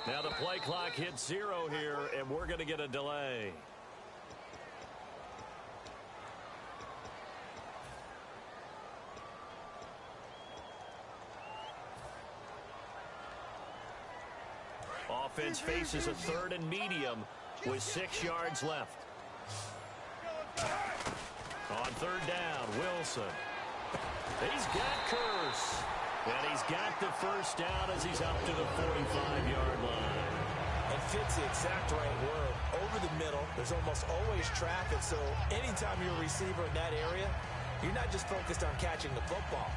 Now the play clock hits 0 here, and we're going to get a delay. Offense faces a 3rd and medium with 6 yards left. On 3rd down, Wilson. He's got Kurz. And he's got the first down as he's up to the 45-yard line. And fits the exact right word. Over the middle, there's almost always traffic. So anytime you're a receiver in that area, you're not just focused on catching the football.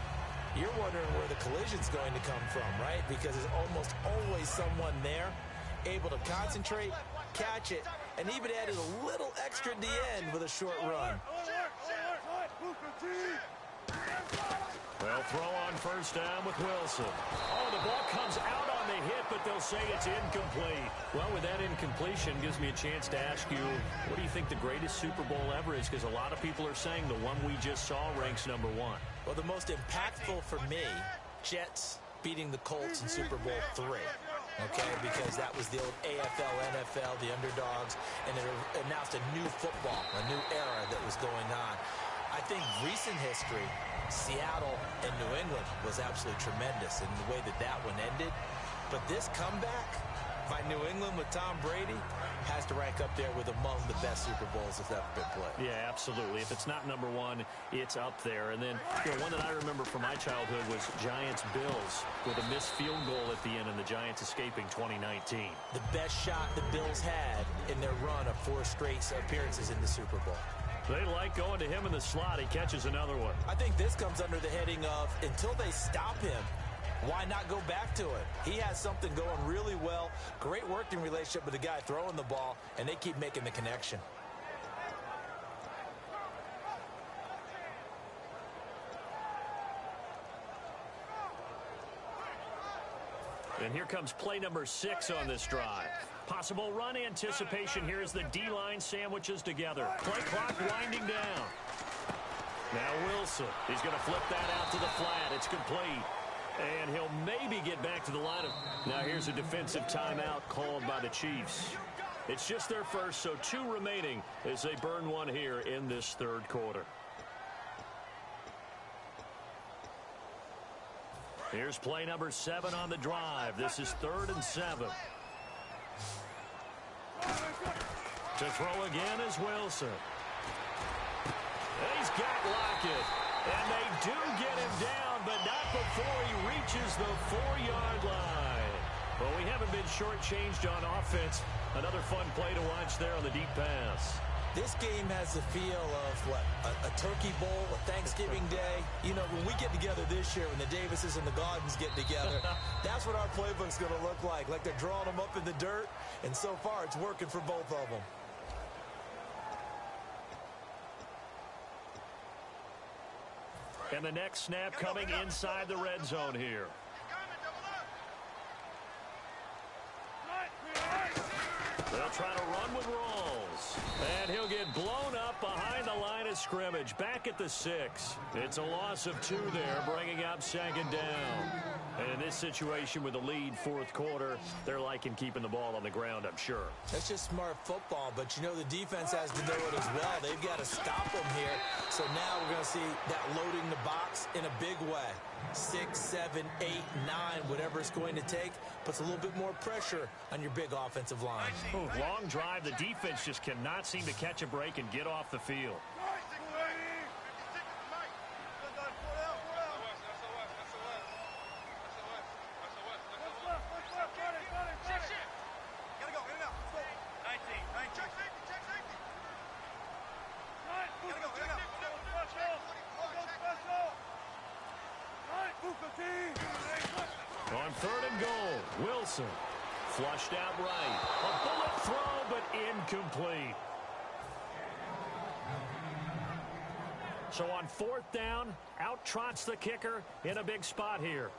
You're wondering where the collision's going to come from, right? Because there's almost always someone there able to concentrate, catch it, and even added a little extra at the end with a short run. They'll throw on first down with Wilson. Oh, the ball comes out on the hit, but they'll say it's incomplete. Well, with that incompletion, gives me a chance to ask you, what do you think the greatest Super Bowl ever is? Because a lot of people are saying the one we just saw ranks #1. Well, the most impactful for me, Jets beating the Colts in Super Bowl III. Okay, because that was the old AFL, NFL, the underdogs, and it announced a new football, a new era that was going on. I think recent history, Seattle and New England was absolutely tremendous in the way that that one ended. But this comeback by New England with Tom Brady has to rank up there with among the best Super Bowls that's ever been played. Yeah, absolutely. If it's not #1, it's up there. And then, one that I remember from my childhood was Giants-Bills with a missed field goal at the end and the Giants escaping 2019. The best shot the Bills had in their run of 4 straight appearances in the Super Bowl. They like going to him in the slot. He catches another one. I think this comes under the heading of, until they stop him, why not go back to it? He has something going really well. Great working relationship with the guy throwing the ball, and they keep making the connection. And here comes play number 6 on this drive. Possible run anticipation here as the D-line sandwiches together. Play clock winding down. Now Wilson. He's going to flip that out to the flat. It's complete. And he'll maybe get back to the line. Now here's a defensive timeout called by the Chiefs. It's just their first, so 2 remaining as they burn one here in this 3rd quarter. Here's play number 7 on the drive. This is 3rd and 7. To throw again is Wilson. He's got Lockett. And they do get him down, but not before he reaches the 4-yard line. Well, we haven't been shortchanged on offense. Another fun play to watch there on the deep pass. This game has the feel of, what, a turkey bowl, a Thanksgiving day. You know, when we get together this year, when the Davises and the Gaudens get together, that's what our playbook's going to look like. Like they're drawing them up in the dirt, and so far it's working for both of them. And the next snap coming inside the red zone here. They'll try to run with Rawls. And he'll get blown up behind the line of of scrimmage, back at the 6. It's a loss of 2 there, bringing up 2nd down. And in this situation with the lead 4th quarter, they're liking keeping the ball on the ground, I'm sure. That's just smart football, but you know the defense has to know it as well. They've got to stop them here. So now we're going to see that loading the box in a big way. 6, 7, 8, 9, whatever it's going to take, puts a little bit more pressure on your big offensive line. Ooh, long drive. The defense just cannot seem to catch a break and get off the field. On 3rd and goal, Wilson flushed out right. A bullet throw, but incomplete. So on 4th down, out trots the kicker in a big spot here.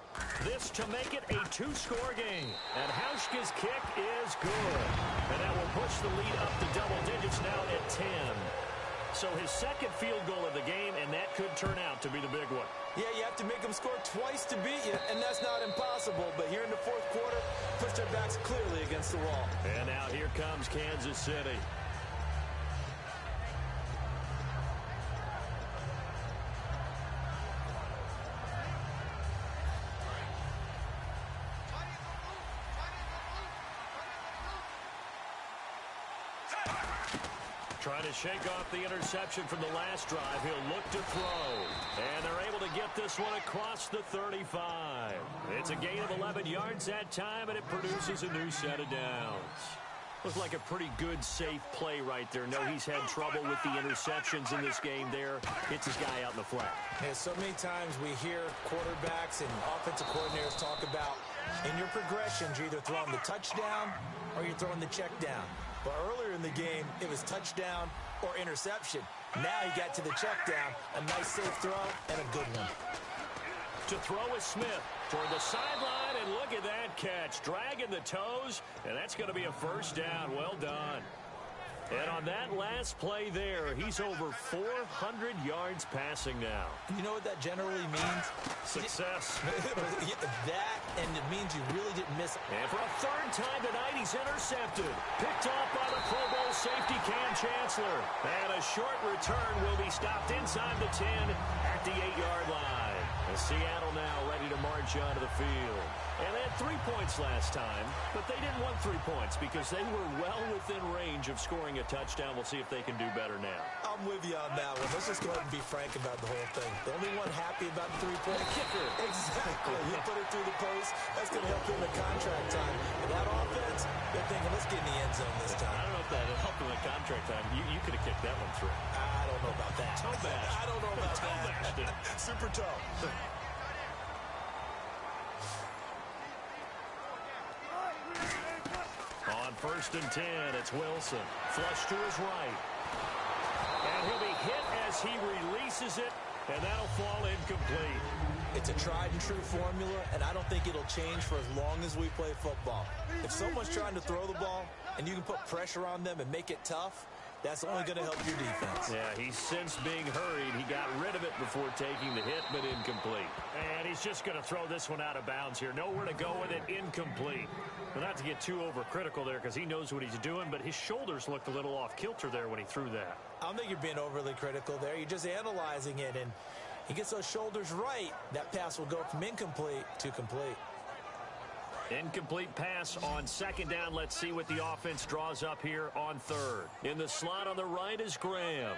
This to make it a 2-score game. And Hauschka's kick is good. And that will push the lead up to double digits now at 10. So his 2nd field goal of the game, and that could turn out to be the big one. Yeah, you have to make them score twice to beat you, and that's not impossible. But here in the 4th quarter, pushed their backs clearly against the wall. And now here comes Kansas City. Trying to shake off the interception from the last drive. He'll look to throw. And they're able to get this one across the 35. It's a gain of 11 yards that time, and it produces a new set of downs. Looks like a pretty good, safe play right there. No, he's had trouble with the interceptions in this game there. Hits his guy out in the flat. Yeah, so many times we hear quarterbacks and offensive coordinators talk about in your progressions, you're either throwing the touchdown or you're throwing the check down. But earlier in the game, it was touchdown or interception. Now he got to the check down, a nice safe throw, and a good one. To throw is Smith toward the sideline, and look at that catch. Dragging the toes, and that's going to be a 1st down. Well done. And on that last play there, he's over 400 yards passing now. You know what that generally means? Success. That, and it means you really didn't miss. And for a 3rd time tonight, he's intercepted. Picked off by the Pro Bowl safety Cam Chancellor. And a short return will be stopped inside the 10 at the 8-yard line. And Seattle now ready to march onto the field. And they had 3 points last time, but they didn't want 3 points because they were well within range of scoring a touchdown. We'll see if they can do better now. I'm with you on that one. Let's just go ahead and be frank about the whole thing. The only one happy about the 3-point kicker. Exactly. You put it through the post. That's going to help him in contract time. But that offense, they're thinking, let's get in the end zone this time. I don't know if that helped him in contract time. You could have kicked that one through. I don't know about that. Toe bash. I don't know about toe bashed it. Super toe. On 1st and 10, it's Wilson. Flush to his right. And he'll be hit as he releases it, and that'll fall incomplete. It's a tried-and-true formula, and I don't think it'll change for as long as we play football. If someone's trying to throw the ball, and you can put pressure on them and make it tough, that's only going to help your defense. Yeah, he's since being hurried. He got rid of it before taking the hit, but incomplete. And he's just going to throw this one out of bounds here. Nowhere to go with it, incomplete. Well, not to get too overcritical there because he knows what he's doing, but his shoulders looked a little off kilter there when he threw that. I don't think you're being overly critical there. You're just analyzing it, and he gets those shoulders right. That pass will go from incomplete to complete. Incomplete pass on 2nd down. Let's see what the offense draws up here on 3rd. In the slot on the right is Graham.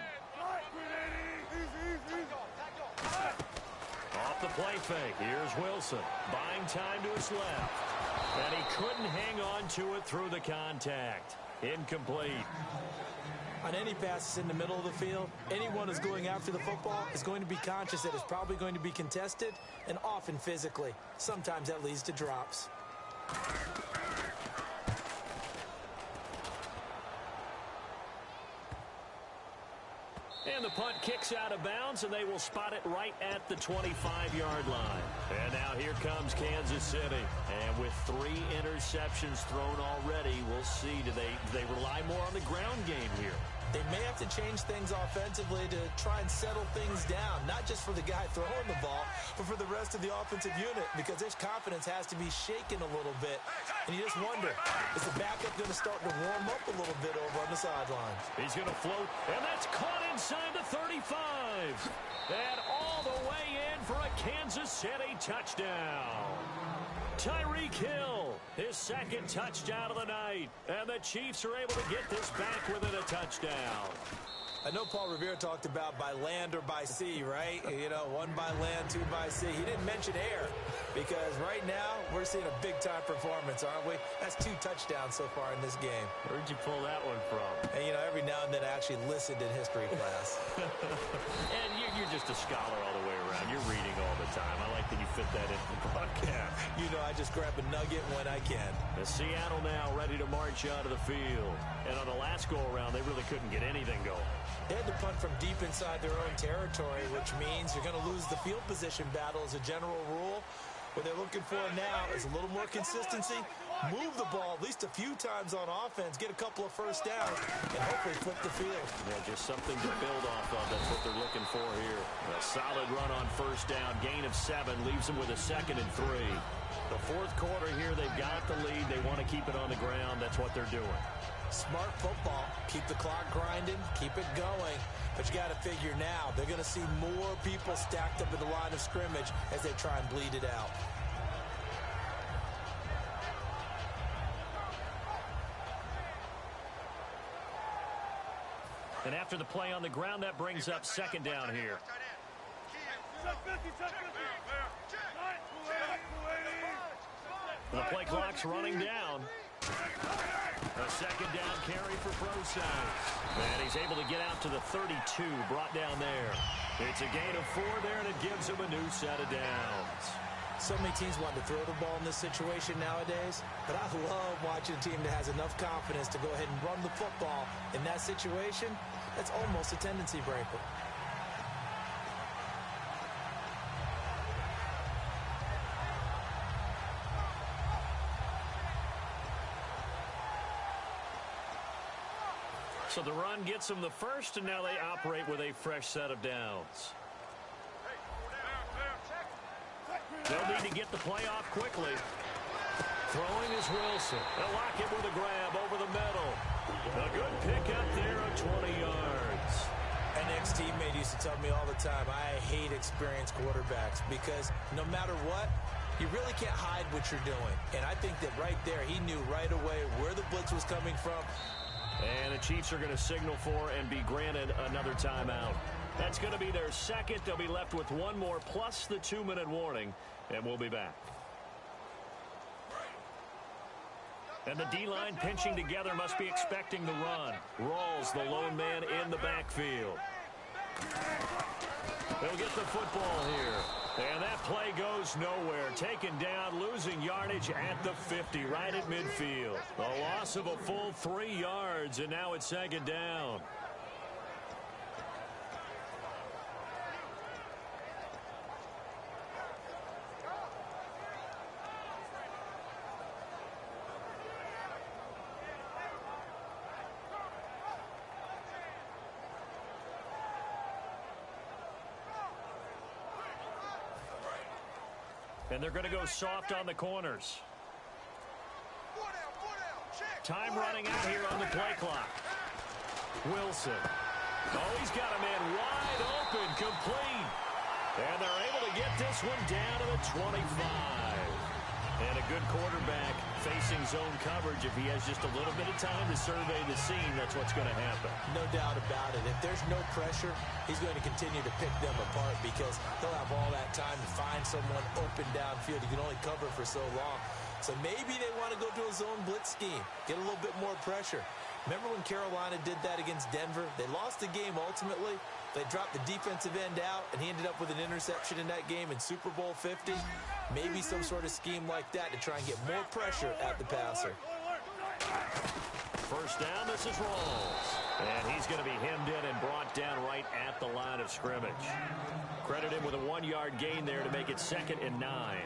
Off the play fake. Here's Wilson. Buying time to his left. And he couldn't hang on to it through the contact. Incomplete. On any passes in the middle of the field, anyone who's going after the football is going to be conscious that it's probably going to be contested, and often physically. Sometimes that leads to drops. And the punt kicks out of bounds, and they will spot it right at the 25-yard line. And now here comes Kansas City. And with 3 interceptions thrown already, we'll see. Do they rely more on the ground game here? They may have to change things offensively to try and settle things down, not just for the guy throwing the ball, but for the rest of the offensive unit, because their confidence has to be shaken a little bit. And you just wonder, is the backup going to start to warm up a little bit over on the sidelines? He's going to float, and that's caught inside the 35. And all the way in for a Kansas City touchdown. Tyreek Hill, his second touchdown of the night. And the Chiefs are able to get this back within a touchdown. I know Paul Revere talked about by land or by sea, right? You know, 1 by land, 2 by sea. He didn't mention air because right now we're seeing a big-time performance, aren't we? That's 2 touchdowns so far in this game. Where'd you pull that one from? And, you know, every now and then I actually listened in history class. And you're just a scholar all the way around. You're reading all the time. I like that you fit that into the broadcast. You know, I just grab a nugget when I can. And Seattle now ready to march out of the field. And on the last go-around, they really couldn't get anything going. They had to punt from deep inside their own territory, which means you're going to lose the field position battle as a general rule. What they're looking for now is a little more consistency, move the ball at least a few times on offense, get a couple of first downs, and hopefully flip the field. Yeah, just something to build off of. That's what they're looking for here. A solid run on first down, gain of 7, leaves them with a 2nd and 3. The fourth quarter here, they've got the lead. They want to keep it on the ground. That's what they're doing. Smart football. Keep the clock grinding. Keep it going. But you got to figure now, they're going to see more people stacked up in the line of scrimmage as they try and bleed it out. And after the play on the ground, that brings up 2nd down here. The play clock's running down. A 2nd down carry for Prosang. And he's able to get out to the 32, brought down there. It's a gain of 4 there, and it gives him a new set of downs. So many teams want to throw the ball in this situation nowadays, but I love watching a team that has enough confidence to go ahead and run the football in that situation. That's almost a tendency breaker. So the run gets them the first, and now they operate with a fresh set of downs. They'll need to get the play off quickly. Throwing is Wilson. They'll lock him with a grab over the middle. A good pickup there of 20 yards. An ex-teammate used to tell me all the time, I hate experienced quarterbacks because no matter what, you really can't hide what you're doing. And I think that right there, he knew right away where the blitz was coming from. And the Chiefs are going to signal for and be granted another timeout. That's going to be their 2nd. They'll be left with 1 more plus the 2-minute warning, and we'll be back. And the D-line pinching together must be expecting the run. Rawls, the lone man in the backfield. They'll get the football here. And that play goes nowhere. Taken down, losing yardage at the 50, right at midfield. A loss of a full 3 yards, and now it's 2nd down. And they're going to go soft on the corners. Time running out here on the play clock. Wilson. Oh, he's got a man wide open, complete. And they're able to get this one down to the 25. And a good quarterback facing zone coverage. If he has just a little bit of time to survey the scene, that's what's going to happen. No doubt about it. If there's no pressure, he's going to continue to pick them apart because he'll have all that time to find someone open downfield. He can only cover for so long. So maybe they want to go to a zone blitz scheme, get a little bit more pressure. Remember when Carolina did that against Denver? They lost the game ultimately. They dropped the defensive end out, and he ended up with an interception in that game in Super Bowl 50. Maybe some sort of scheme like that to try and get more pressure at the passer. First down, this is Rawls. And he's going to be hemmed in and brought down right of scrimmage. Credit him with a 1-yard gain there to make it 2nd and 9.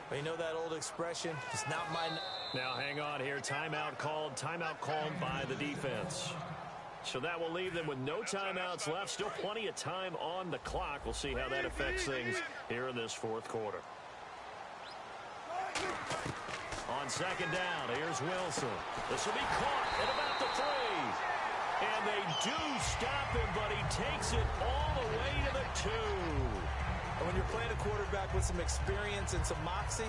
Well, you know that old expression, it's not my... Now hang on here. Timeout called by the defense. So that will leave them with no timeouts left. Still plenty of time on the clock. We'll see how that affects things here in this 4th quarter. On 2nd down, here's Wilson. This will be caught at about the 3. And they do stop him, but he takes it all the way to the 2. And when you're playing a quarterback with some experience and some moxie,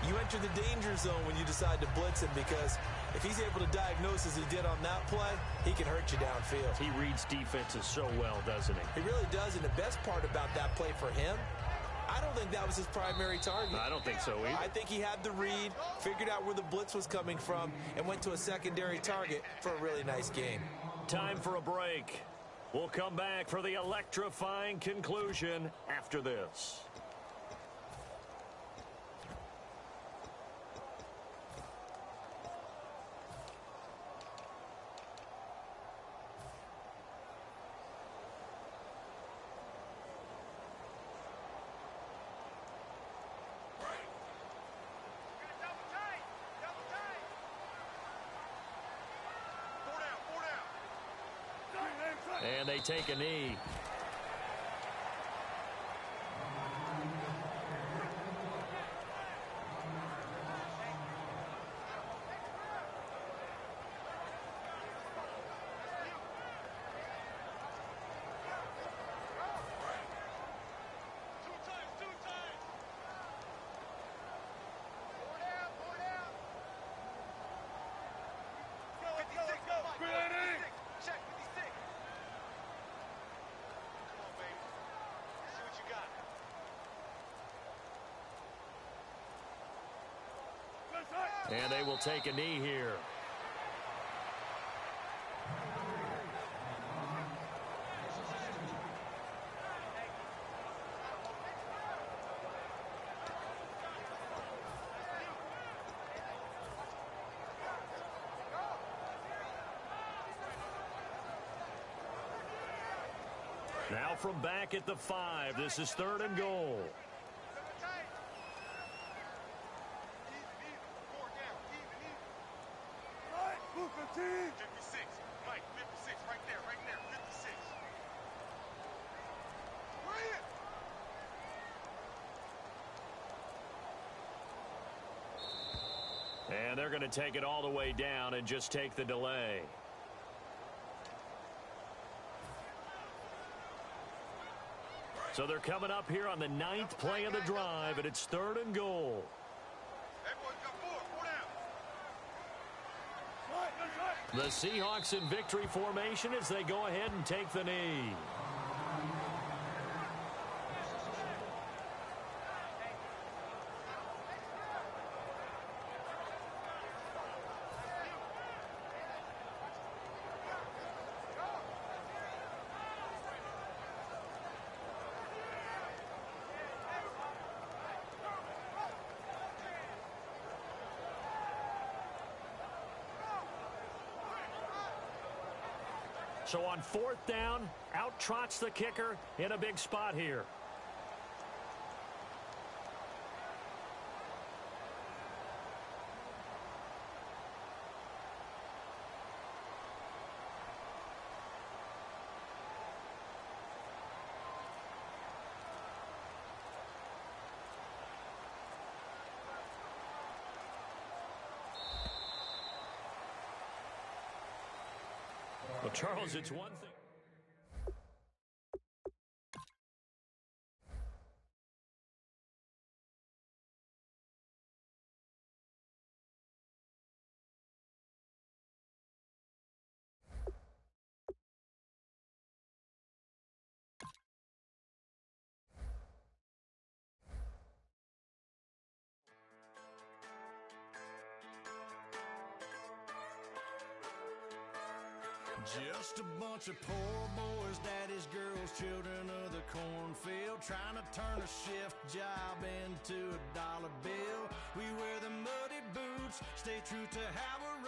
you enter the danger zone when you decide to blitz him, because if he's able to diagnose as he did on that play, he can hurt you downfield. He reads defenses so well, doesn't he? He really does, and the best part about that play for him, I don't think that was his primary target. I don't think so either. I think he had the read, figured out where the blitz was coming from, and went to a secondary target for a really nice game. Time for a break. We'll come back for the electrifying conclusion after this. And they take a knee. And they will take a knee here. Now from back at the 5, this is 3rd and goal. And they're going to take it all the way down and just take the delay. So they're coming up here on the 9th play of the drive, and it's 3rd and goal. The Seahawks in victory formation as they go ahead and take the knee. So on 4th down, out trots the kicker in a big spot here. Well, Charles, it's one thing. Just a bunch of poor boys, daddies, girls, children of the cornfield, trying to turn a shift job into a dollar bill. We wear the muddy boots, stay true to how we're